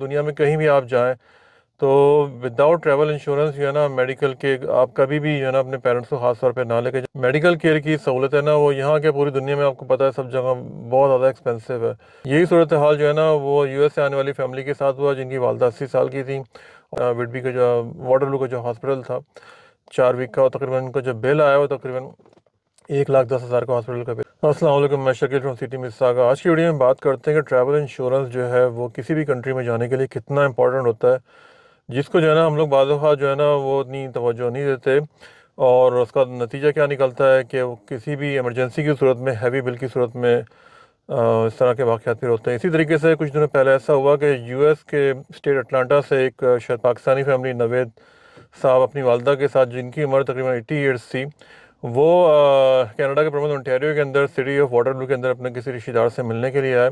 دنیا میں کہیں بھی آپ جائیں تو وداؤٹ ٹریول انشورنس جو ہے نا میڈیکل کے آپ کبھی بھی جو ہے نا اپنے پیرنٹس کو خاص طور پہ نہ لے کے میڈیکل کیئر کی سہولت ہے نا وہ یہاں کے پوری دنیا میں آپ کو پتہ ہے سب جگہ بہت زیادہ ایکسپینسو ہے۔ یہی صورتحال جو ہے نا وہ یو ایس سے آنے والی فیملی کے ساتھ ہوا جن کی والدہ 80 سال کی تھیں۔ وڈبی کا جو واٹر لو کا جو ہاسپٹل تھا 4 ویک کا، تقریباً ان کا جو بل آیا وہ تقریباً 1,10,000 کا ہاسپٹل کا بل۔ السلام علیکم، میں شکیل فرام سٹی مساگا۔ آج کی ویڈیو میں بات کرتے ہیں کہ ٹریول انشورنس جو ہے وہ کسی بھی کنٹری میں جانے کے لیے کتنا امپورٹنٹ ہوتا ہے، جس کو جو ہے نا ہم لوگ بعض اوقات جو ہے نا وہ اتنی توجہ نہیں دیتے، اور اس کا نتیجہ کیا نکلتا ہے کہ وہ کسی بھی ایمرجنسی کی صورت میں، ہیوی بل کی صورت میں اس طرح کے واقعات پھر ہوتے ہیں۔ اسی طریقے سے کچھ دنوں پہلے ایسا ہوا کہ یو ایس کے اسٹیٹ اٹلانٹا سے ایک شاید پاکستانی فیملی، نوید صاحب اپنی والدہ کے ساتھ جن کی عمر تقریباً 80 ایئرس تھی، وہ کینیڈا کے پروونس اونٹیریو کے اندر سٹی آف واٹر لو کے اندر اپنے کسی رشتہ دار سے ملنے کے لیے آئے،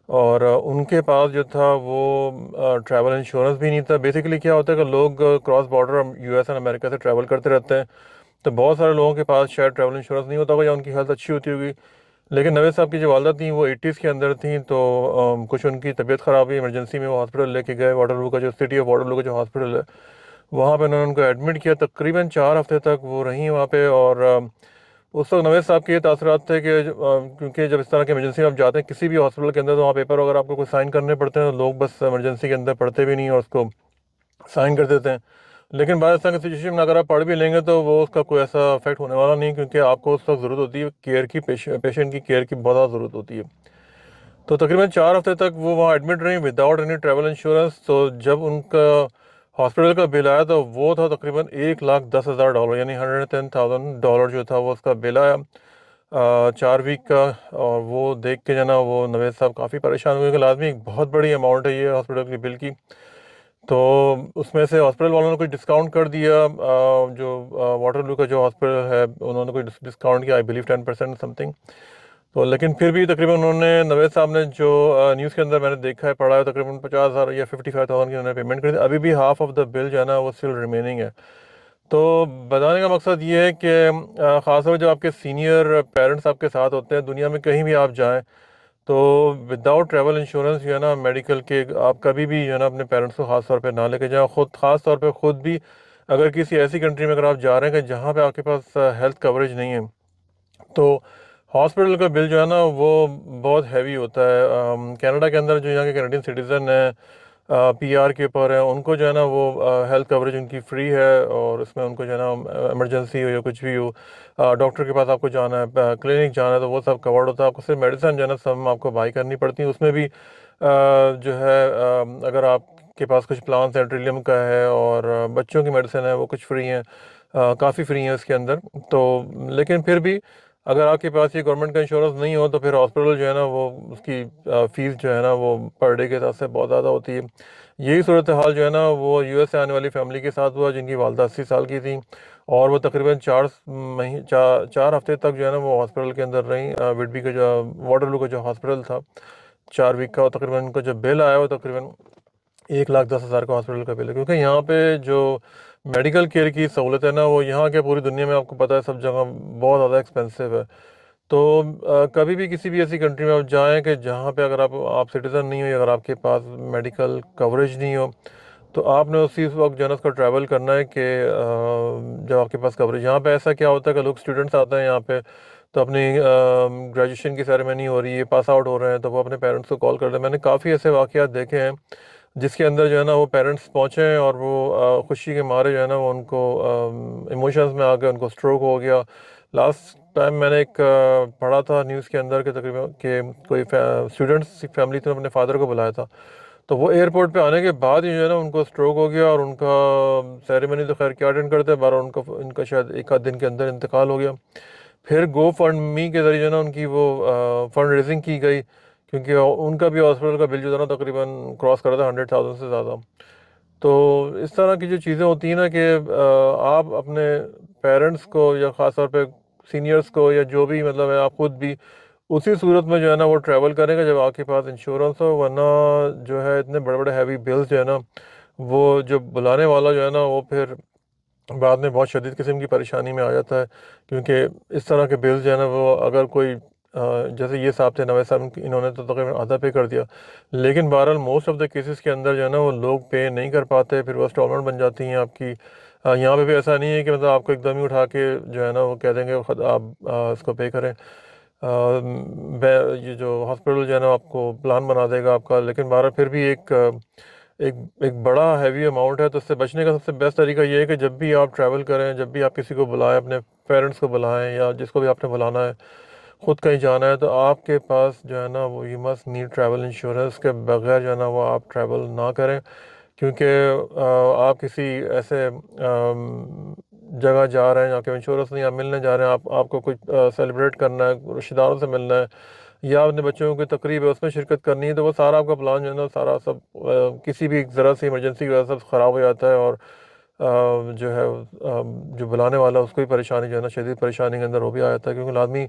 اور ان کے پاس جو تھا وہ ٹریول انشورنس بھی نہیں تھا۔ بیسیکلی کیا ہوتا ہے کہ لوگ cross border U S and امریکہ سے ٹریول کرتے رہتے ہیں، تو بہت سارے لوگوں کے پاس شاید ٹریول انشورنس نہیں ہوتا ہوگا یا ان کی ہیلتھ اچھی ہوتی ہوگی، لیکن نوید صاحب کی جو والدہ تھیں وہ 80s کے اندر تھیں، تو کچھ ان کی طبیعت خراب ہوئی، ایمرجنسی میں وہ ہاسپٹل لے کے گئے، واٹر لو کا جو سٹی آف واٹر لو کا جو ہاسپٹل ہے وہاں پہ انہوں نے ان کو ایڈمٹ کیا۔ تقریباً 4 ہفتے تک وہ رہیں وہاں پہ، اور اس وقت نوید صاحب کے یہ تاثرات تھے کہ کیونکہ جب اس طرح کی ایمرجنسی میں آپ جاتے ہیں کسی بھی ہاسپٹل کے اندر تو وہاں پیپر وغیرہ آپ کو کوئی سائن کرنے پڑتے ہیں، تو لوگ بس ایمرجنسی کے اندر پڑھتے بھی نہیں اور اس کو سائن کر دیتے ہیں، لیکن بعض اس طرح کی سچویشن میں اگر آپ پڑھ بھی لیں گے تو وہ اس کا کوئی ایسا افیکٹ ہونے والا نہیں، کیونکہ آپ کو اس وقت ضرورت ہوتی ہے کیئر کی، پیشنٹ کی کیئر کی بہت زیادہ ضرورت ہوتی ہے۔ تو تقریباً 4 ہفتے تک وہ وہاں ایڈمٹ رہی وداؤٹ اینی ٹریول انشورنس۔ تو جب ان کا ہاسپٹل کا بل آیا تو وہ تھا تقریباً $1,10,000، یعنی $110,000 جو تھا وہ اس کا بل آیا 4 ویک کا، اور وہ دیکھ کے جو ہے نا وہ نوید صاحب کافی پریشان ہوئے کہ لازمی ایک بہت بڑی اماؤنٹ ہے یہ ہاسپٹل کے بل کی۔ تو اس میں سے ہاسپٹل والوں نے کچھ ڈسکاؤنٹ کر دیا، جو واٹر لو کا جو ہاسپٹل ہے انہوں نے کوئی ڈسکاؤنٹ کیا، آئی بلیو 10% سم تھنگ۔ تو لیکن پھر بھی تقریباً انہوں نے، نوید صاحب نے جو نیوز کے اندر میں نے دیکھا ہے پڑھا ہے، تقریباً 50,000 یا 55,000 کی انہوں نے پیمنٹ کری تھی، ابھی بھی ہاف آف دا بل جو ہے نا وہ اسٹل ریمیننگ ہے۔ تو بتانے کا مقصد یہ ہے کہ خاص طور پہ جب آپ کے سینئر پیرنٹس آپ کے ساتھ ہوتے ہیں، دنیا میں کہیں بھی آپ جائیں تو وداؤٹ ٹریول انشورنس جو ہے نا میڈیکل کے آپ کبھی بھی جو ہے نا اپنے پیرنٹس کو خاص طور پہ نہ لے کے جائیں، خاص طور پہ خود بھی اگر کسی ایسی کنٹری میں اگر آپ جا رہے ہیں کہ جہاں پہ آپ کے پاس ہیلتھ کوریج نہیں ہے، تو ہاسپٹل کا بل جو ہے نا وہ بہت ہیوی ہوتا ہے۔ کینیڈا کے اندر جو یہاں کے کینیڈین سٹیزن ہیں، پی آر کے اوپر ہیں، ان کو جو ہے نا وہ ہیلتھ کوریج ان کی فری ہے، اور اس میں ان کو جو ہے نا ایمرجنسی ہو یا کچھ بھی ہو، ڈاکٹر کے پاس آپ کو جانا ہے، کلینک جانا ہے، تو وہ سب کورڈ ہوتا ہے۔ آپ کو صرف میڈیسن جو ہے نا سب آپ کو بائی کرنی پڑتی ہیں، اس میں بھی جو ہے اگر آپ کے پاس کچھ پلانس ہیں، ٹریلیم کا ہے، اور بچوں کی میڈیسن ہے وہ کچھ فری ہیں، کافی فری ہیں اس کے اندر۔ تو لیکن پھر بھی اگر آپ کے پاس یہ گورنمنٹ کا انشورنس نہیں ہو تو پھر ہاسپٹل جو ہے نا وہ اس کی فیس جو ہے نا وہ پر ڈے کے حساب سے بہت زیادہ ہوتی ہے۔ یہی صورتحال جو ہے نا وہ یو ایس سے آنے والی فیملی کے ساتھ ہوا جن کی والدہ 80 سال کی تھیں، اور وہ تقریباً 4 ہفتے تک جو ہے نا وہ ہاسپٹل کے اندر رہیں۔ وڈبی کا جو واٹر لو کا جو ہاسپٹل تھا 4 ویک کا، تقریباً ان کا جو بل آیا وہ تقریباً 1,10,000 کا ہاسپٹل کا بل ہے، کیونکہ یہاں پہ جو میڈیکل کیئر کی سہولت ہے نا وہ یہاں کے پوری دنیا میں آپ کو پتہ ہے سب جگہ بہت زیادہ ایکسپینسو ہے۔ تو کبھی بھی کسی بھی ایسی کنٹری میں آپ جائیں کہ جہاں پہ اگر آپ سٹیزن نہیں ہو یا اگر آپ کے پاس میڈیکل کوریج نہیں ہو، تو آپ نے اسی وقت جو ہے نا اس کا ٹریول کرنا ہے کہ جب آپ کے پاس کوریج، یہاں پہ ایسا کیا ہوتا ہے کہ لوگ اسٹوڈنٹس آتے ہیں یہاں پہ، تو اپنی گریجویشن کی سیریمنی ہو رہی ہے، پاس آؤٹ ہو رہے ہیں، تو وہ اپنے پیرنٹس کو کال کرتے ہیں۔ میں نے کافی ایسے واقعات دیکھے ہیں جس کے اندر جو ہے نا وہ پیرنٹس پہنچے ہیں اور وہ خوشی کے مارے جو ہے نا وہ ان کو ایموشنز میں آ کے ان کو اسٹروک ہو گیا۔ لاسٹ ٹائم میں نے ایک پڑھا تھا نیوز کے اندر کہ تقریباً کہ کوئی اسٹوڈنٹس فیملی نے اپنے فادر کو بلایا تھا، تو وہ ایئرپورٹ پہ آنے کے بعد ہی جو ہے نا ان کو اسٹروک ہو گیا، اور ان کا سیریمنی تو خیر کیا اٹینڈ کرتے، بارہ ان کا شاید ایک آدھ دن کے اندر انتقال ہو گیا۔ پھر گو فنڈ می کے ذریعے جو ہے نا ان کی وہ فنڈ ریزنگ کی گئی، کیونکہ ان کا بھی ہاسپٹل کا بل جو تھا نا تقریباً کراس کر رہا تھا 100,000 سے زیادہ۔ تو اس طرح کی جو چیزیں ہوتی ہیں نا کہ آپ اپنے پیرنٹس کو یا خاص طور پہ سینئرس کو یا جو بھی مطلب ہے آپ خود بھی اسی صورت میں جو ہے نا وہ ٹریول کریں گے جب آپ کے پاس انشورنس ہو، ورنہ جو ہے اتنے بڑے بڑے ہیوی بلز جو ہے نا وہ جو بلانے والا جو ہے نا وہ پھر بعد میں بہت شدید قسم کی پریشانی میں آ جاتا ہے، کیونکہ اس طرح کے بلز جو ہے نا وہ اگر کوئی جیسے یہ صاحب تھے نوید صاحب، انہوں نے تو تقریباً آدھا پے کر دیا، لیکن بہرحال موسٹ آف دا کیسز کے اندر جو ہے نا وہ لوگ پے نہیں کر پاتے، پھر وہ انسٹالمنٹ بن جاتی ہیں آپ کی۔ یہاں پہ بھی ایسا نہیں ہے کہ مطلب آپ کو ایک دم ہی اٹھا کے جو ہے نا وہ کہہ دیں گے خود آپ اس کو پے کریں۔ یہ جو ہاسپٹل جو ہے نا آپ کو پلان بنا دے گا آپ کا، لیکن بہرحال پھر بھی ایک ایک بڑا ہیوی اماؤنٹ ہے، تو اس سے بچنے کا سب سے بیسٹ طریقہ یہ ہے کہ جب بھی آپ ٹریول کریں، جب بھی آپ کسی کو بلائیں، اپنے پیرنٹس کو بلائیں یا جس کو بھی آپ نے بلانا ہے، خود کہیں جانا ہے، تو آپ کے پاس جو ہے نا وہ you must need travel insurance کے بغیر جو ہے نا وہ آپ ٹریول نہ کریں، کیونکہ آپ کسی ایسے جگہ جا رہے ہیں جہاں کہ انشورنس نہیں، آپ ملنے جا رہے ہیں، آپ کو کچھ سیلیبریٹ کرنا ہے، رشتہ داروں سے ملنا ہے، یا اپنے بچوں کی تقریب ہے اس میں شرکت کرنی ہے، تو وہ سارا آپ کا پلان جو ہے نا سارا سب کسی بھی ذرا سی ایمرجنسی کی وجہ سے خراب ہو جاتا ہے، اور جو ہے جو بلانے والا اس کو بھی پریشانی جو ہے نا شدید پریشانی کے اندر وہ بھی آ جاتا ہے، کیونکہ لازمی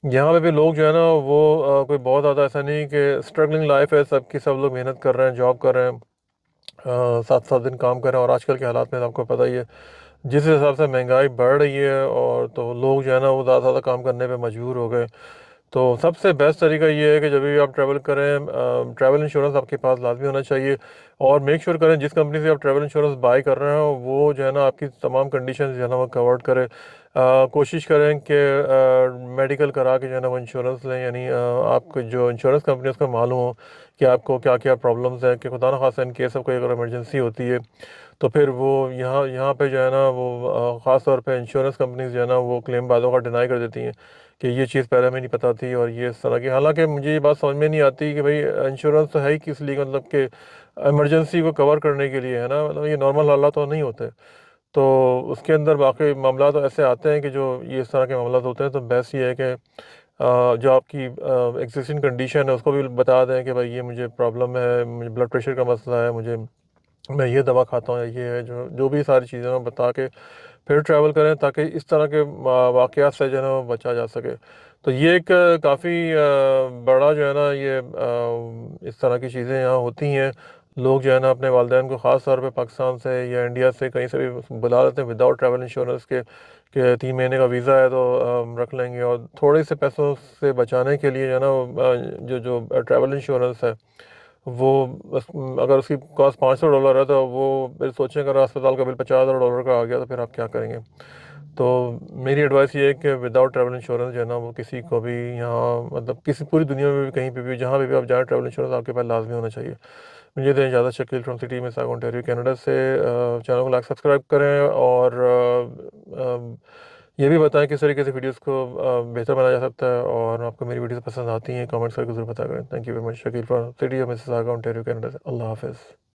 یہاں پہ بھی لوگ جو ہے نا وہ کوئی بہت زیادہ ایسا نہیں کہ اسٹرگلنگ لائف ہے سب کی، سب لوگ محنت کر رہے ہیں، جاب کر رہے ہیں، 7 7 دن کام کر رہے ہیں، اور آج کل کے حالات میں آپ کو پتہ ہی ہے جس حساب سے مہنگائی بڑھ رہی ہے، اور تو لوگ جو ہے نا وہ زیادہ زیادہ کام کرنے پہ مجبور ہو گئے۔ تو سب سے بیسٹ طریقہ یہ ہے کہ جب بھی آپ ٹریول کریں، ٹریول انشورنس آپ کے پاس لازمی ہونا چاہیے، اور میک شور کریں جس کمپنی سے آپ ٹریول انشورنس بائی کر رہے ہو وہ جو ہے نا آپ کی تمام کنڈیشنز جو ہے نا وہ کورڈ کرے۔ کوشش کریں کہ میڈیکل کرا کے جو ہے نا وہ انشورنس لیں، یعنی آپ کو جو انشورنس کمپنی اس کو معلوم ہو کہ آپ کو کیا کیا پرابلمز ہیں، کہ خدا نخواستہ ان کیس آف کوئی اگر ایمرجنسی ہوتی ہے تو پھر وہ یہاں پہ جو ہے نا وہ خاص طور پہ انشورنس کمپنیز جو ہے نا وہ کلیم بعضوں کا ڈینائی کر دیتی ہیں کہ یہ چیز پہلے ہمیں نہیں پتہ تھی، اور یہ اس طرح کی، حالانکہ مجھے یہ بات سمجھ میں نہیں آتی کہ بھائی انشورنس تو ہے ہی کس لیے، مطلب کہ ایمرجنسی کو کور کرنے کے لیے ہے نا، مطلب یہ نارمل حالات تو نہیں ہوتے، تو اس کے اندر باقی معاملات ایسے آتے ہیں کہ جو یہ اس طرح کے معاملات ہوتے ہیں، تو بیسٹ یہ ہے کہ جو آپ کی ایگزسٹنگ کنڈیشن ہے اس کو بھی بتا دیں کہ بھائی یہ مجھے پرابلم ہے، مجھے بلڈ پریشر کا مسئلہ ہے، میں یہ دوا کھاتا ہوں، یا یہ ہے جو بھی ساری چیزیں میں بتا کے پھر ٹریول کریں، تاکہ اس طرح کے واقعات سے جو ہے نا وہ بچا جا سکے۔ تو یہ ایک کافی بڑا جو ہے نا یہ اس طرح کی چیزیں یہاں ہوتی ہیں، لوگ جو ہے نا اپنے والدین کو خاص طور پہ پاکستان سے یا انڈیا سے کہیں سے بھی بلا لیتے ہیں وداؤٹ ٹریول انشورنس کے، کہ 3 مہینے کا ویزا ہے تو رکھ لیں گے، اور تھوڑے سے پیسوں سے بچانے کے لیے جو ہے نا جو ٹریول انشورنس ہے وہ اگر اس کی کاسٹ $500 ہے تو وہ پھر سوچیں اگر اسپتال کا بل $50,000 کا آ گیا تو پھر آپ کیا کریں گے؟ تو میری ایڈوائس یہ ہے کہ وداؤٹ ٹریول انشورنس جو ہے نا وہ کسی کو بھی یہاں مطلب کسی پوری دنیا میں بھی کہیں پہ بھی جہاں پہ بھی آپ جائیں ٹریول انشورنس آپ کے پاس لازمی ہونا چاہیے۔ مجھے دیں اجازت، شکیل فرام سٹی میں ساگ اونٹیریو کینیڈا سے۔ چینل کو لائک سبسکرائب کریں، اور یہ بھی بتائیں کس طریقے سے ویڈیوز کو بہتر بنایا جا سکتا ہے، اور آپ کو میری ویڈیوز پسند آتی ہیں کامنٹس کر کے ضرور بتا کریں۔ Thank you very much, Shakeel from city میں ساگ اونٹیریو کینیڈا سے۔ اللہ حافظ۔